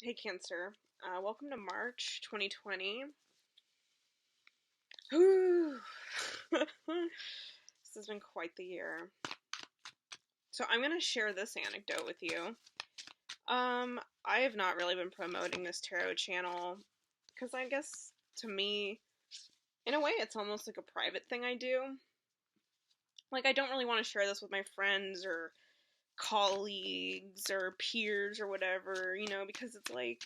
Hey Cancer, welcome to March 2020. Whew. This has been quite the year. So I'm going to share this anecdote with you. I have not really been promoting this tarot channel because I guess to me, in a way, it's almost like a private thing I do. Like, I don't really want to share this with my friends or colleagues or peers or whatever, because it's like,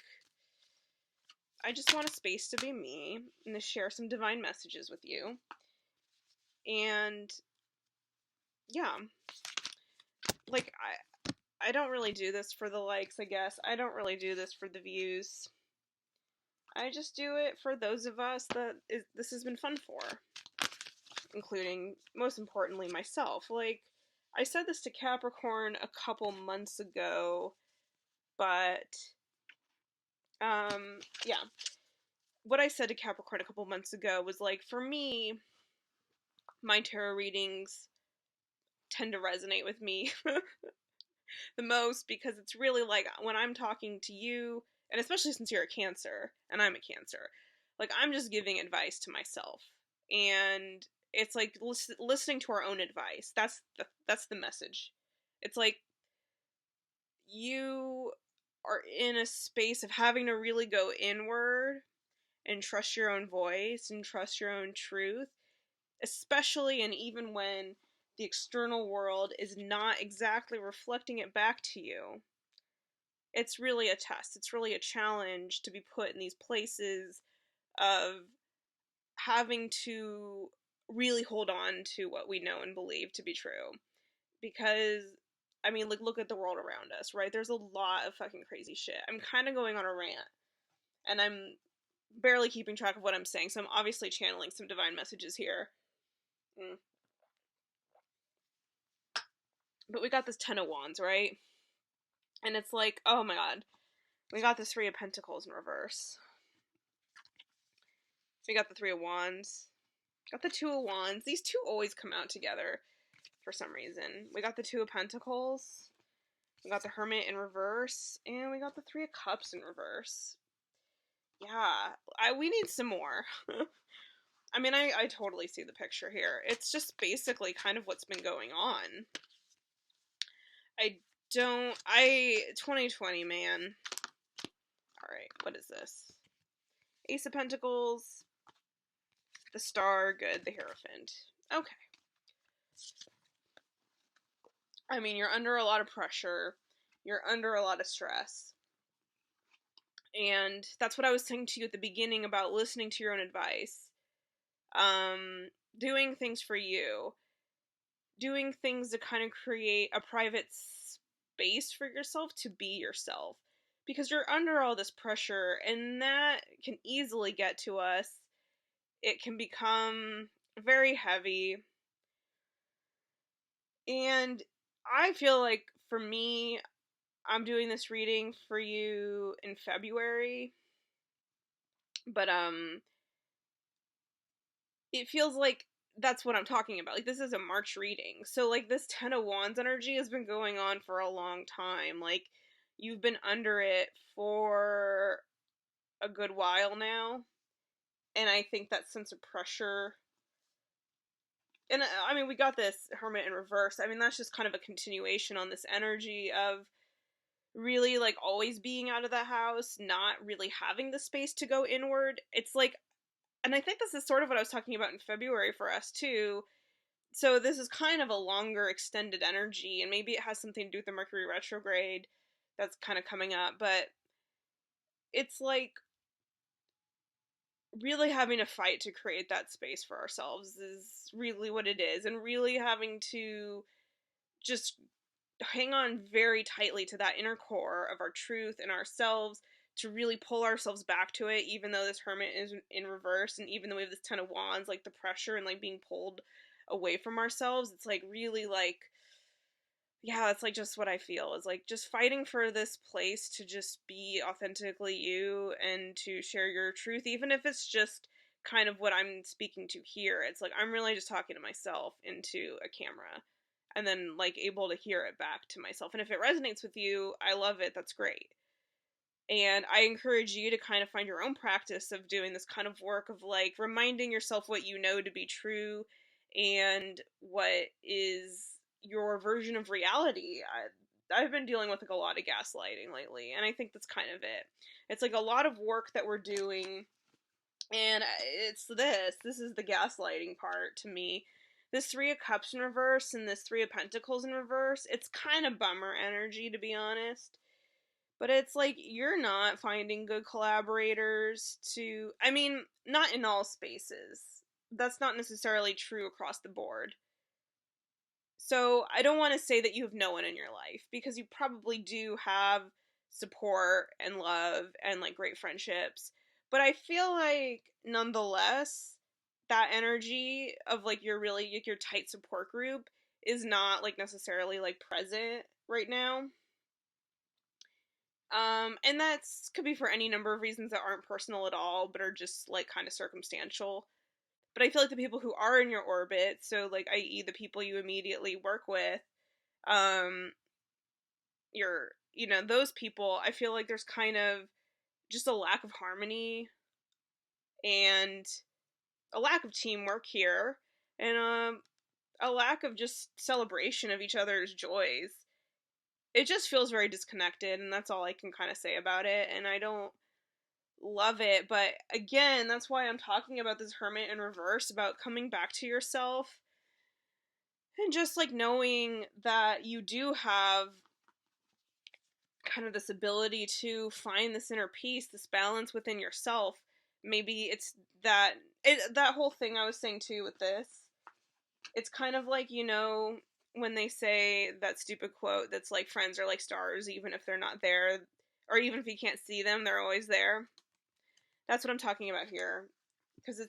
I just want a space to be me and to share some divine messages with you. And yeah, like I don't really do this for the likes, I guess. I don't really do this for the views. I just do it for those of us that this has been fun for, including, most importantly, myself. Like, I said this to Capricorn a couple months ago, but yeah. What I said to Capricorn a couple months ago was like, for me, my tarot readings tend to resonate with me the most because it's really like when I'm talking to you, and especially since you're a Cancer and I'm a Cancer, like I'm just giving advice to myself, and it's like listening to our own advice. That's the message. It's like you are in a space of having to really go inward and trust your own voice and trust your own truth, especially and even when the external world is not exactly reflecting it back to you. It's really a test. It's really a challenge to be put in these places of having to really hold on to what we know and believe to be true. Because, I mean, like, look at the world around us, right? There's a lot of fucking crazy shit. I'm kind of going on a rant, and I'm barely keeping track of what I'm saying, so I'm obviously channeling some divine messages here. But we got this Ten of Wands, right? And it's like, oh my god, we got the Three of Pentacles in reverse. We got the Three of Wands. Got the Two of Wands. These two always come out together for some reason. We got the Two of Pentacles. We got the Hermit in reverse. And we got the Three of Cups in reverse. Yeah, we need some more. I mean, I totally see the picture here. It's just basically kind of what's been going on. 2020, man. Alright, what is this? Ace of Pentacles. The Star, good. The Hierophant. Okay. I mean, you're under a lot of pressure. You're under a lot of stress. And that's what I was saying to you at the beginning about listening to your own advice. Doing things for you. Doing things to kind of create a private space for yourself to be yourself. Because you're under all this pressure, and that can easily get to us. It can become very heavy. And I feel like, for me, I'm doing this reading for you in February. But, it feels like that's what I'm talking about. Like, this is a March reading. So, like, this Ten of Wands energy has been going on for a long time. Like, you've been under it for a good while now. And I think that sense of pressure. And, I mean, we got this Hermit in reverse. I mean, that's just kind of a continuation on this energy of really, like, always being out of the house, not really having the space to go inward. It's like, and I think this is sort of what I was talking about in February for us, too. So this is kind of a longer, extended energy, and maybe it has something to do with the Mercury retrograde that's kind of coming up, but it's like really having to fight to create that space for ourselves is really what it is, and really having to just hang on very tightly to that inner core of our truth and ourselves, to really pull ourselves back to it, even though this Hermit is in reverse, and even though we have this Ten of Wands, like the pressure and like being pulled away from ourselves. It's like really like, yeah, it's like just what I feel is like just fighting for this place to just be authentically you and to share your truth, even if it's just kind of what I'm speaking to here. It's like I'm really just talking to myself into a camera, and then like able to hear it back to myself. And if it resonates with you, I love it. That's great. And I encourage you to kind of find your own practice of doing this kind of work of like reminding yourself what you know to be true and what is your version of reality. I've been dealing with like a lot of gaslighting lately, and I think that's kind of it. It's like a lot of work that we're doing, and it's this. This is the gaslighting part to me. This Three of Cups in reverse and this Three of Pentacles in reverse, it's kind of bummer energy, to be honest. But it's like you're not finding good collaborators to. I mean, not in all spaces. That's not necessarily true across the board. So I don't want to say that you have no one in your life, because you probably do have support and love and like great friendships. But I feel like nonetheless, that energy of like your really like your tight support group is not like necessarily like present right now. And that's could be for any number of reasons that aren't personal at all, but are just like kind of circumstantial. But I feel like the people who are in your orbit, so like i.e. the people you immediately work with, um those people, I feel like there's kind of just a lack of harmony and a lack of teamwork here, and a lack of just celebration of each other's joys. It just feels very disconnected, and that's all I can kind of say about it, and I don't love it. But again, that's why I'm talking about this Hermit in reverse, about coming back to yourself and just like knowing that you do have kind of this ability to find this inner peace, this balance within yourself. Maybe it's that whole thing I was saying too with this. It's kind of like, when they say that stupid quote that's like friends are like stars, even if they're not there, or even if you can't see them, they're always there. That's what I'm talking about here. Because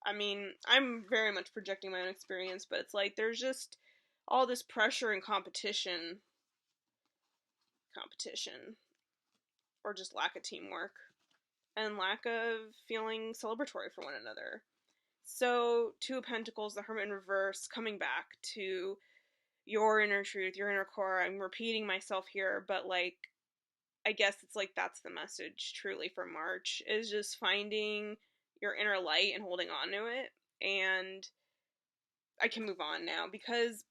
I'm very much projecting my own experience, but it's like there's just all this pressure and competition, or just lack of teamwork, and lack of feeling celebratory for one another. So, Two of Pentacles, the Hermit in reverse, coming back to your inner truth, your inner core. I'm repeating myself here, but like, I guess it's like that's the message truly for March, is just finding your inner light and holding on to it. And I can move on now, because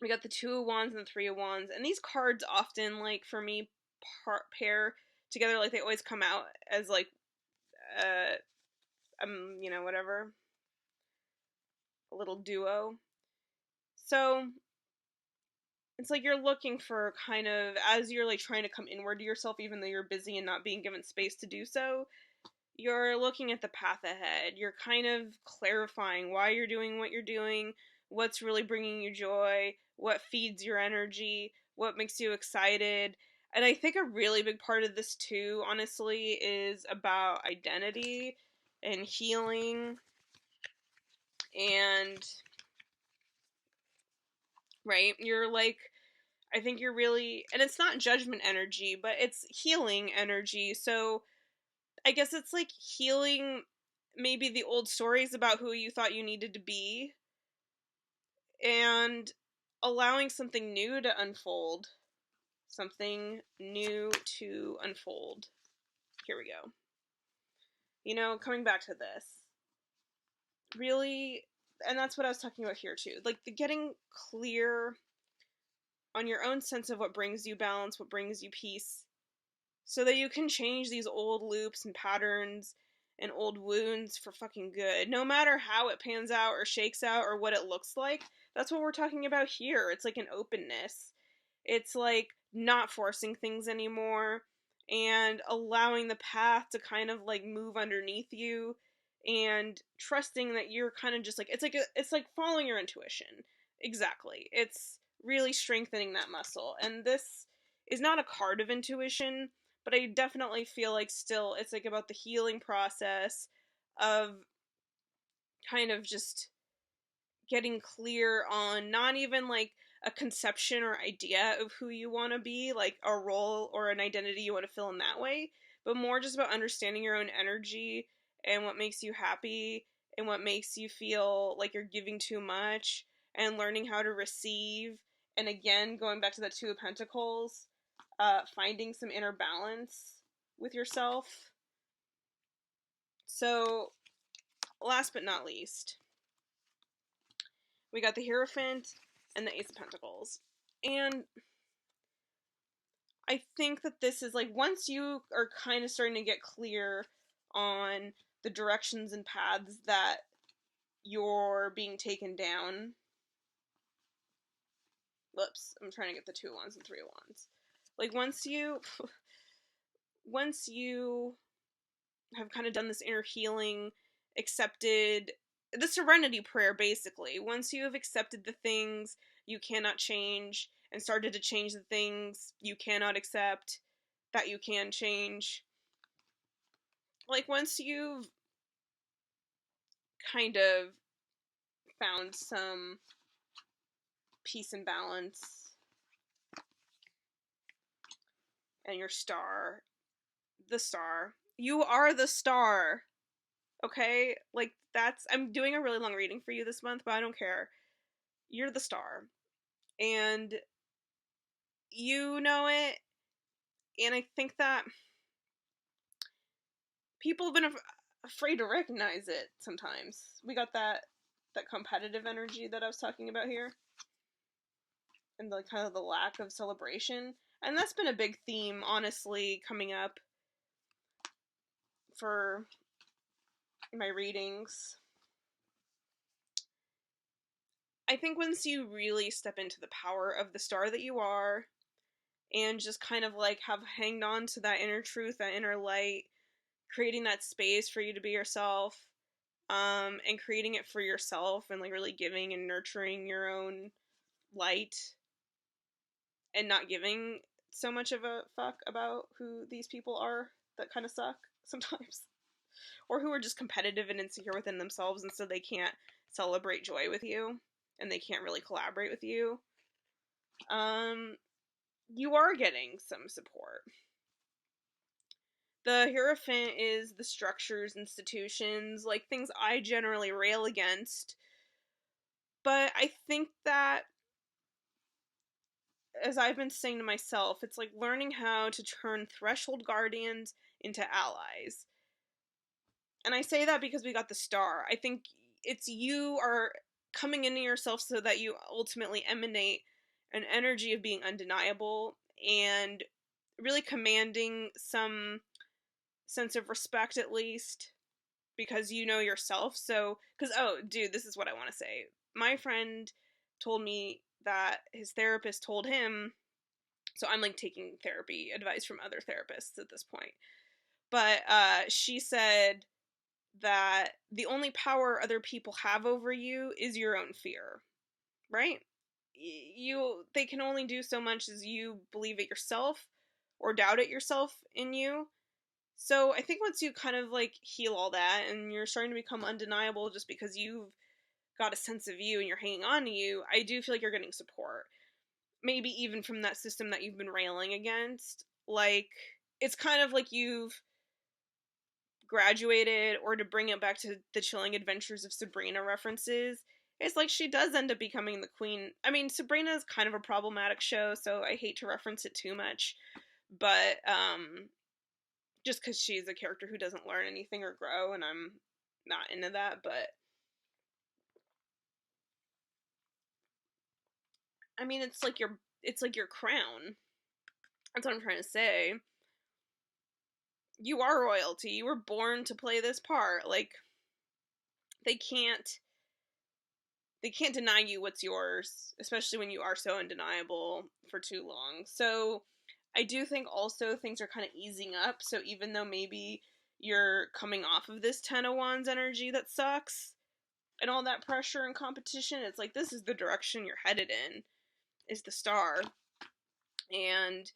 we got the Two of Wands and the Three of Wands, and these cards often, like, for me, pair together. Like, they always come out as like whatever, a little duo. So it's like you're looking for kind of, as you're like trying to come inward to yourself, even though you're busy and not being given space to do so, you're looking at the path ahead. You're kind of clarifying why you're doing what you're doing, what's really bringing you joy, what feeds your energy, what makes you excited. And I think a really big part of this too, honestly, is about identity and healing. And right, you're like, I think you're really, and it's not judgment energy, but it's healing energy. So I guess it's like healing maybe the old stories about who you thought you needed to be, and allowing something new to unfold. Something new to unfold. Here we go. Coming back to this. Really, and that's what I was talking about here too. Like the getting clear on your own sense of what brings you balance, what brings you peace, so that you can change these old loops and patterns and old wounds for fucking good. No matter how it pans out or shakes out or what it looks like, that's what we're talking about here. It's like an openness. It's like not forcing things anymore and allowing the path to kind of like move underneath you, and trusting that you're kind of just like, it's like following your intuition. Exactly. It's really strengthening that muscle. And this is not a card of intuition, but I definitely feel like still it's like about the healing process of kind of just getting clear on not even like a conception or idea of who you want to be, like a role or an identity you want to fill in that way, but more just about understanding your own energy and what makes you happy and what makes you feel like you're giving too much, and learning how to receive. And again, going back to that Two of Pentacles, finding some inner balance with yourself. So, last but not least, we got the Hierophant and the Ace of Pentacles. And I think that this is like, once you are kind of starting to get clear on the directions and paths that you're being taken down. Whoops, I'm trying to get the 2 wands and 3 wands. Like, once you have kind of done this inner healing, accepted the Serenity prayer, basically. Once you have accepted the things you cannot change and started to change the things you cannot accept that you can change. Like, once you've kind of found some peace and balance and your star, the star, you are the star. Okay? Like, I'm doing a really long reading for you this month, but I don't care. You're the star. And you know it. And I think that people have been afraid to recognize it sometimes. We got that competitive energy that I was talking about here. And the kind of the lack of celebration. And that's been a big theme, honestly, coming up for my readings. I think once you really step into the power of the star that you are, and just kind of like have hanged on to that inner truth, that inner light, creating that space for you to be yourself, and creating it for yourself, and like really giving and nurturing your own light, and not giving so much of a fuck about who these people are that kind of suck sometimes, or who are just competitive and insecure within themselves, and so they can't celebrate joy with you, and they can't really collaborate with you. You are getting some support. The Hierophant is the structures, institutions, like things I generally rail against. But I think that, as I've been saying to myself, it's like learning how to turn threshold guardians into allies. And I say that because we got the star. I think it's you are coming into yourself so that you ultimately emanate an energy of being undeniable and really commanding some sense of respect, at least, because you know yourself. So, because, oh, dude, this is what I want to say. My friend told me that his therapist told him, so I'm like taking therapy advice from other therapists at this point, but she said that the only power other people have over you is your own fear, right? They can only do so much as you believe it yourself or doubt it yourself in you. So I think once you kind of like heal all that and you're starting to become undeniable just because you've got a sense of you and you're hanging on to you, I do feel like you're getting support. Maybe even from that system that you've been railing against. Like, it's kind of like you've graduated, or to bring it back to the Chilling Adventures of Sabrina references, it's like she does end up becoming the queen. I mean, Sabrina is kind of a problematic show, so I hate to reference it too much, but just because she's a character who doesn't learn anything or grow, and I'm not into that, but I mean, it's like your crown. That's what I'm trying to say. You are royalty. You were born to play this part. Like, they can't deny you what's yours, especially when you are so undeniable for too long. So I do think also things are kind of easing up. So even though maybe you're coming off of this 10 of Wands energy that sucks and all that pressure and competition, it's like this is the direction you're headed in, is the star. And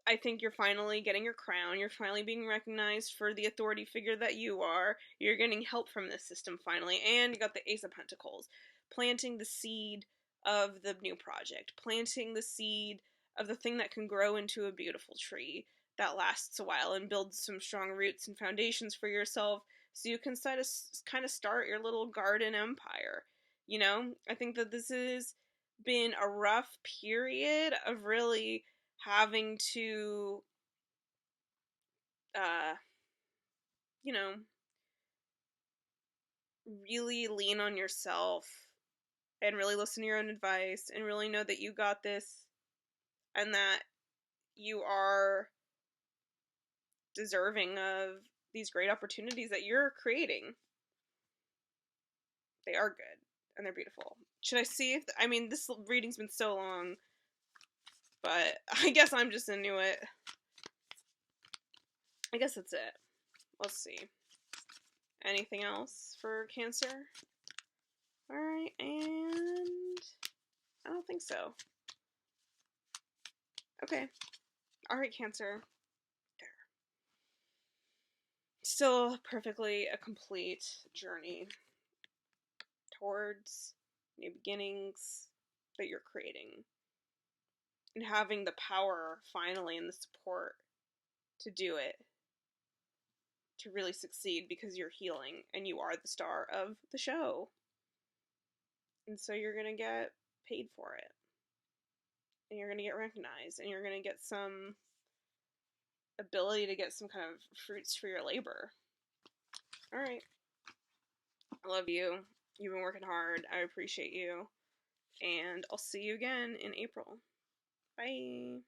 I think you're finally getting your crown. You're finally being recognized for the authority figure that you are. You're getting help from this system finally. And you got the Ace of Pentacles. Planting the seed of the new project. Planting the seed of the thing that can grow into a beautiful tree that lasts a while and builds some strong roots and foundations for yourself so you can kind of start your little garden empire. You know? I think that this has been a rough period of really having to, uh, you know, really lean on yourself and really listen to your own advice and really know that you got this and that you are deserving of these great opportunities that you're creating. They are good and they're beautiful. Should I see if I mean this reading's been so long, but I guess I'm just into it. I guess that's it. Let's see. Anything else for Cancer? Alright, and I don't think so. Okay. Alright, Cancer. There. Still perfectly a complete journey towards new beginnings that you're creating. And having the power, finally, and the support to do it. To really succeed because you're healing and you are the star of the show. And so you're going to get paid for it. And you're going to get recognized. And you're going to get some ability to get some kind of fruits for your labor. Alright. I love you. You've been working hard. I appreciate you. And I'll see you again in April. Bye.